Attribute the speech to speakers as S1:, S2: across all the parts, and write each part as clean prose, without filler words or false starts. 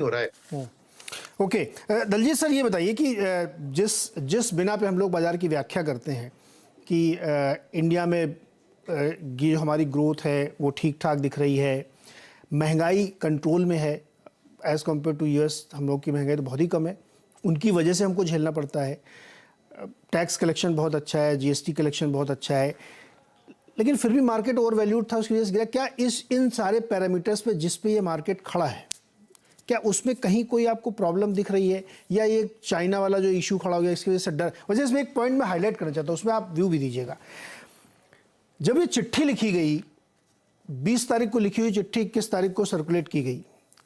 S1: हो रहा है।
S2: ओके, दलजीत सर ये बताइए कि जिस जिस बिना पे हम लोग बाजार की व्याख्या करते हैं कि इंडिया में ये हमारी ग्रोथ है वो ठीक ठाक दिख रही है, महंगाई कंट्रोल में है, एज़ कम्पेयर टू यूएस हम लोग की महंगाई तो बहुत ही कम है, उनकी वजह से हमको झेलना पड़ता है, टैक्स कलेक्शन बहुत अच्छा है, जीएसटी कलेक्शन बहुत अच्छा है, लेकिन फिर भी मार्केट ओवर वैल्यूड था, उसकी वजह से गिरा। क्या इन सारे पैरामीटर्स पे जिस पे ये मार्केट खड़ा है, क्या उसमें कहीं कोई आपको प्रॉब्लम दिख रही है, या ये चाइना वाला जो इशू खड़ा हो गया इसकी वजह से डर? वजह इसमें एक पॉइंट मैं हाईलाइट करना चाहता हूँ, उसमें आप व्यू भी दीजिएगा। जब ये चिट्ठी लिखी गई, 20 तारीख को लिखी हुई चिट्ठी 21 तारीख को सर्कुलेट की गई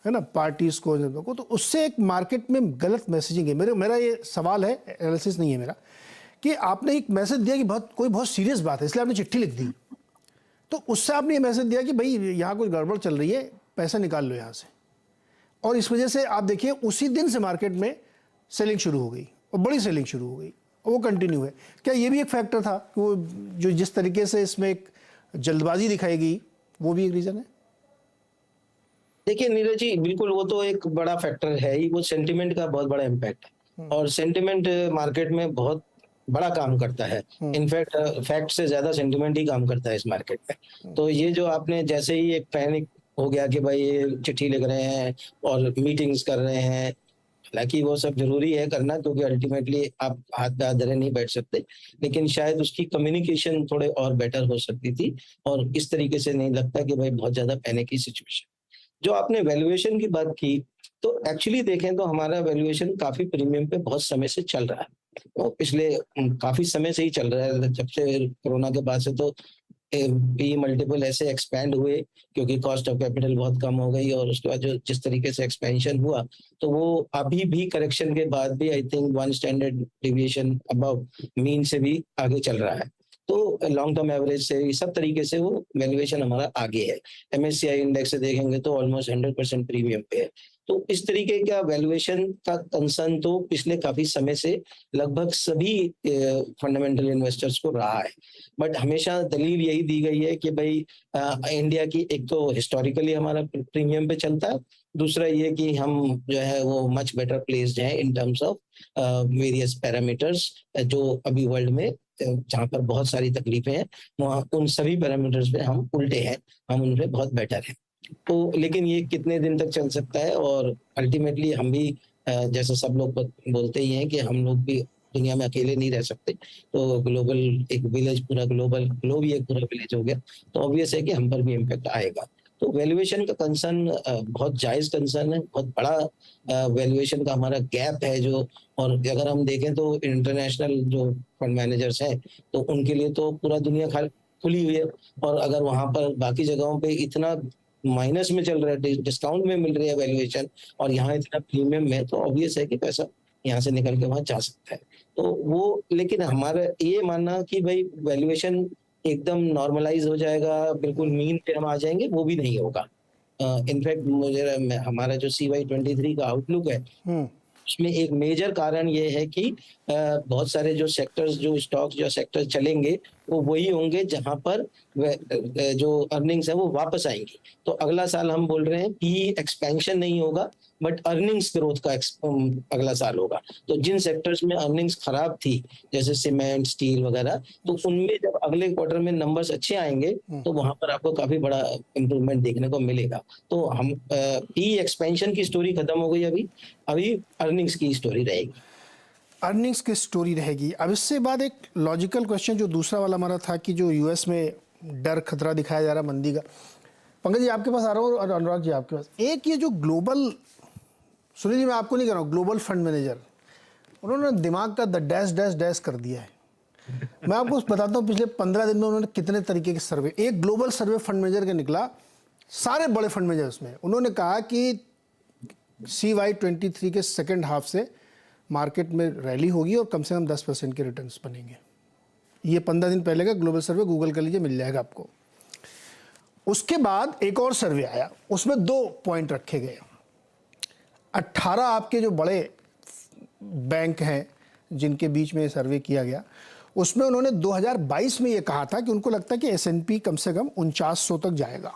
S2: है ना, पार्टीज को, तो उससे एक मार्केट में गलत मैसेजिंग है। मेरा ये सवाल है, एनालिसिस नहीं है मेरा, कि आपने एक मैसेज दिया कि कोई बहुत सीरियस बात है इसलिए आपने चिट्ठी लिख दी, तो उससे आपने ये मैसेज दिया कि भाई यहाँ कोई गड़बड़ चल रही है, पैसा निकाल लो यहाँ से, और इस वजह से आप देखिए उसी दिन से मार्केट में सेलिंग शुरू हो गई और बड़ी सेलिंग शुरू हो गई और वो कंटिन्यू है। क्या ये भी एक फैक्टर था कि वो जो जिस तरीके से इसमें एक जल्दबाजी दिखाई गई वो भी एक रीजन है?
S3: देखिए नीरज जी, बिल्कुल वो तो एक बड़ा फैक्टर है ही, वो सेंटिमेंट का बहुत बड़ा इम्पैक्ट है और सेंटिमेंट मार्केट में बहुत बड़ा काम करता है। इनफैक्ट फैक्ट से ज्यादा सेंटिमेंट ही काम करता है इस मार्केट में। तो ये जो आपने जैसे ही एक पैनिक हो गया कि भाई ये चिट्ठी लिख रहे हैं और मीटिंग्स कर रहे हैं, हालांकि वो सब जरूरी है करना क्योंकि अल्टीमेटली आप हाथ पे हाथ धरे नहीं बैठ सकते, लेकिन शायद उसकी कम्युनिकेशन थोड़े और बेटर हो सकती थी और इस तरीके से नहीं लगता कि भाई बहुत ज्यादा पैनिक की सिचुएशन। जो आपने वैल्यूएशन की बात की, तो एक्चुअली देखें तो हमारा वैल्यूएशन काफी प्रीमियम पे बहुत समय से चल रहा है, तो पिछले काफी समय से ही चल रहा है। जब से कोरोना के बाद से तो पी मल्टीपल ऐसे एक्सपैंड हुए क्योंकि कॉस्ट ऑफ कैपिटल बहुत कम हो गई और उसके बाद जो जिस तरीके से एक्सपेंशन हुआ, तो वो अभी भी करेक्शन के बाद भी I think 1 standard deviation above mean से भी आगे चल रहा है। तो लॉन्ग टर्म एवरेज से सब तरीके से वो वैल्यूएशन हमारा आगे है। एमएससीआई इंडेक्स से देखेंगे तो ऑलमोस्ट 100% प्रीमियम पे है। तो इस तरीके का वैल्यूएशन का कंसर्न तो पिछले काफी समय से लगभग सभी फंडामेंटल इन्वेस्टर्स को रहा है, बट हमेशा दलील यही दी गई है कि भाई इंडिया की एक तो हिस्टोरिकली हमारा प्रीमियम पे चलता है, दूसरा ये कि हम जो है वो मच बेटर प्लेस्ड हैं in terms of various parameters, जो अभी वर्ल्ड में जहाँ पर बहुत सारी तकलीफें हैं वहाँ उन सभी पैरामीटर्स पे हम उल्टे हैं, हम उनपे बहुत बेटर हैं। तो लेकिन ये कितने दिन तक चल सकता है, और अल्टीमेटली हम भी जैसे सब लोग बोलते ही हैं कि हम लोग भी दुनिया में अकेले नहीं रह सकते, तो ग्लोबल एक विलेज, पूरा ग्लोब ही एक पूरा विलेज हो गया, तो ऑब्वियस है कि हम पर भी इम्पैक्ट आएगा। तो वैल्यूएशन का कंसर्न बहुत जायज कंसर्न है, बहुत बड़ा वैल्यूएशन का हमारा गैप है जो, और अगर हम देखें तो इंटरनेशनल जो फंड मैनेजर्स हैं तो उनके लिए तो पूरा दुनिया खुली हुई है, और अगर वहां पर बाकी जगहों पे इतना माइनस में चल रहा है, डिस्काउंट में मिल रही है वैल्यूएशन और यहाँ इतना प्रीमियम में, तो ऑब्वियस है कि पैसा यहाँ से निकल के वहां जा सकता है। तो वो, लेकिन हमारा ये मानना कि भाई वैल्यूएशन एकदम नॉर्मलाइज हो जाएगा, बिल्कुल मीन पे हम आ जाएंगे, वो भी नहीं होगा। इनफैक्ट मुझे हमारा जो CY23 का आउटलुक है उसमें एक मेजर कारण ये है कि बहुत सारे जो सेक्टर्स, जो स्टॉक्स, जो सेक्टर चलेंगे वो वही होंगे जहां पर जो अर्निंग्स है वो वापस आएंगी। तो अगला साल हम बोल रहे हैं कि एक्सपेंशन नहीं होगा बट अर्निंग्स ग्रोथ का अगला साल होगा। तो जिन सेक्टर्स में अर्निंग्स खराब थी जैसे सीमेंट, स्टील वगैरह, तो उनमें जब अगले क्वार्टर में नंबर्स अच्छे आएंगे तो वहां पर आपको काफी बड़ा इंप्रूवमेंट देखने को मिलेगा। तो हम एक्सपेंशन की स्टोरी खत्म हो गई, अभी अर्निंग्स की स्टोरी रहेगी।
S2: अर्निंग्स की स्टोरी रहेगी। अब इससे बाद एक लॉजिकल क्वेश्चन जो दूसरा वाला हमारा था कि जो यूएस में डर खतरा दिखाया जा रहा मंदी का, पंकज जी आपके पास आ रहा हूँ और अनुराग जी आपके पास, एक ये जो ग्लोबल, सुनील जी मैं आपको नहीं कह रहा हूँ, ग्लोबल फंड मैनेजर, उन्होंने दिमाग का डैश डैश डैश कर दिया है। मैं आपको बताता हूँ पिछले 15 दिन में उन्होंने कितने तरीके के सर्वे, एक ग्लोबल सर्वे फंड मैनेजर का निकला, सारे बड़े फंड मैनेजर उसमें, उन्होंने कहा कि CY23 के सेकेंड हाफ से मार्केट में रैली होगी और कम से कम 10% के रिटर्न्स बनेंगे। ये 15 दिन पहले का ग्लोबल सर्वे, गूगल कर लीजिए मिल जाएगा आपको। उसके बाद एक और सर्वे आया, उसमें 2 पॉइंट रखे गए। 18 आपके जो बड़े बैंक हैं जिनके बीच में ये सर्वे किया गया, उसमें उन्होंने 2022 में ये कहा था कि उनको लगता है कि S&P कम से कम 4900 तक जाएगा।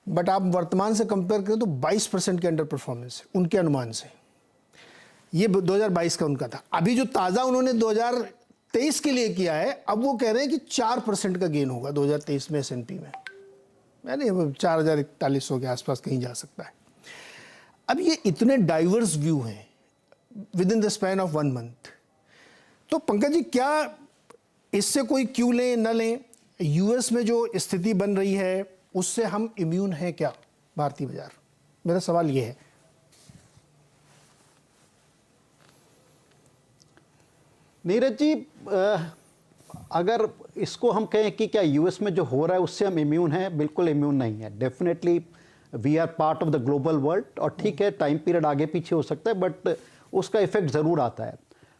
S2: बट आप वर्तमान से कंपेयर करें तो 22% के अंडर परफॉर्मेंस है उनके अनुमान से। ये 2022 का उनका था। अभी जो ताज़ा उन्होंने 2023 के लिए किया है, अब वो कह रहे हैं कि 4% का गेन होगा 2023 में S&P में, यानी 4,041 के आसपास कहीं जा सकता है। अब ये इतने डाइवर्स व्यू हैं with in the span of 1 month, तो पंकज जी क्या इससे कोई क्यों लें न लें? यूएस में जो स्थिति बन रही है उससे हम इम्यून हैं क्या भारतीय बाजार? मेरा सवाल ये है।
S1: नीरज जी, अगर इसको हम कहें कि क्या यूएस में जो हो रहा है उससे हम इम्यून हैं, बिल्कुल इम्यून नहीं है। Definitely we are part of the global world, और ठीक है टाइम पीरियड आगे पीछे हो सकता है बट उसका इफेक्ट ज़रूर आता है।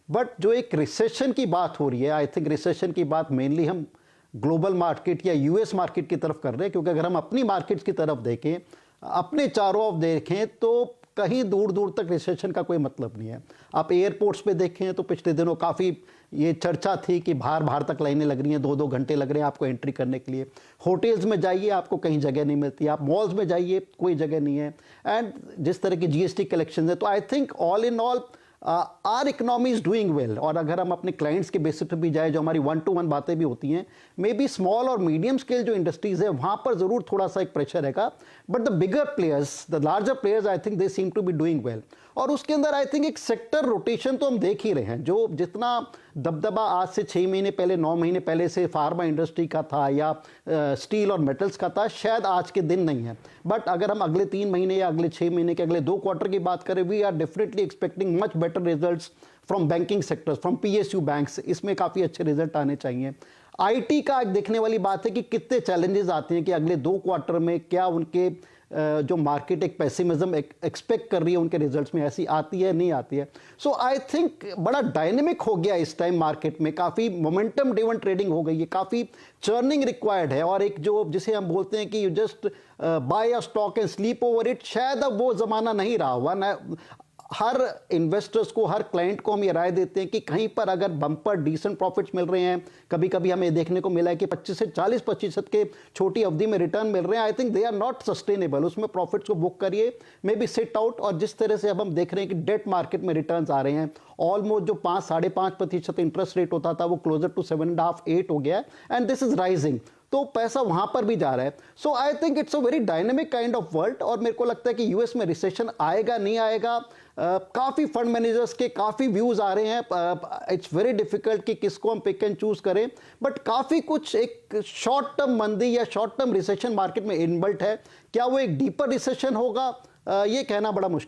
S1: बट जो एक रिसेशन की बात हो रही है, आई थिंक रिसेशन की बात मेनली हम ग्लोबल मार्केट या यूएस मार्केट की तरफ कर रहे हैं, क्योंकि अगर हम अपनी मार्केट्स की तरफ देखें, अपने चारों ओर देखें, तो कहीं दूर दूर तक रिसेशन का कोई मतलब नहीं है। आप एयरपोर्ट्स पे देखें तो पिछले दिनों काफ़ी ये चर्चा थी कि बाहर तक लाइनें लग रही हैं, 2-2 घंटे लग रहे हैं आपको एंट्री करने के लिए। होटल्स में जाइए आपको कहीं जगह नहीं मिलती, आप मॉल्स में जाइए कोई जगह नहीं है। एंड जिस तरह की जीएसटी कलेक्शन है, तो I think all in all our economy is doing well. और अगर हम अपने क्लाइंट्स के बेसिस पे भी जाए, जो हमारी 1-to-1 बातें भी होती हैं, मे बी स्मॉल और मीडियम स्केल जो इंडस्ट्रीज है वहाँ पर ज़रूर थोड़ा सा एक प्रेशर रहेगा, but the bigger players, the larger players, I think they seem to be doing well. और उसके अंदर आई थिंक एक सेक्टर रोटेशन तो हम देख ही रहे हैं। जो जितना दबदबा आज से 6 महीने पहले, 9 महीने पहले से फार्मा इंडस्ट्री का था या स्टील और मेटल्स का था, शायद आज के दिन नहीं है। बट अगर हम अगले 3 महीने या अगले 6 महीने के अगले 2 क्वार्टर की बात करें, we are definitely expecting much better results from banking sectors, from PSU banks. इसमें काफ़ी अच्छे रिजल्ट आने चाहिए। IT का एक देखने वाली बात है कि कितने चैलेंजेस आते हैं कि अगले 2 क्वार्टर में क्या उनके जो मार्केट एक पेसिमिज्म एक्सपेक्ट कर रही है उनके रिजल्ट्स में, ऐसी आती है नहीं आती है। सो आई थिंक बड़ा डायनेमिक हो गया इस टाइम मार्केट में, काफ़ी मोमेंटम ड्रिवन ट्रेडिंग हो गई है, काफ़ी चर्निंग रिक्वायर्ड है। और एक जो जिसे हम बोलते हैं कि you just by a stock and sleep over it, शायद अब वो ज़माना नहीं रहा हुआ ना। हर इन्वेस्टर्स को, हर क्लाइंट को हम ये राय देते हैं कि कहीं पर अगर बम्पर डिसेंट प्रॉफिट्स मिल रहे हैं, कभी कभी हमें देखने को मिला है कि 25 से 40% के छोटी अवधि में रिटर्न मिल रहे हैं, I think they are not sustainable. उसमें प्रॉफिट्स को बुक करिए, मे बी सिट आउट। और जिस तरह से अब हम देख रहे हैं कि डेट मार्केट में रिटर्न्स आ रहे हैं, ऑलमोस्ट जो 5-5.5% इंटरेस्ट रेट होता था वो क्लोजर टू 7.5-8 हो गया है, एंड दिस इज राइजिंग। तो पैसा वहां पर भी जा रहा है। So I think it's a very dynamic kind of world. और मेरे को लगता है कि यूएस में रिसेशन आएगा नहीं आएगा, काफ़ी फंड मैनेजर्स के काफ़ी व्यूज़ आ रहे हैं। इट्स वेरी डिफिकल्ट कि किसको हम पिक एंड चूज़ करें, बट काफ़ी कुछ एक शॉर्ट टर्म मंदी या शॉर्ट टर्म रिसेशन मार्केट में इनबिल्ट है। क्या वो एक डीपर रिसेशन होगा, ये कहना बड़ा मुश्किल।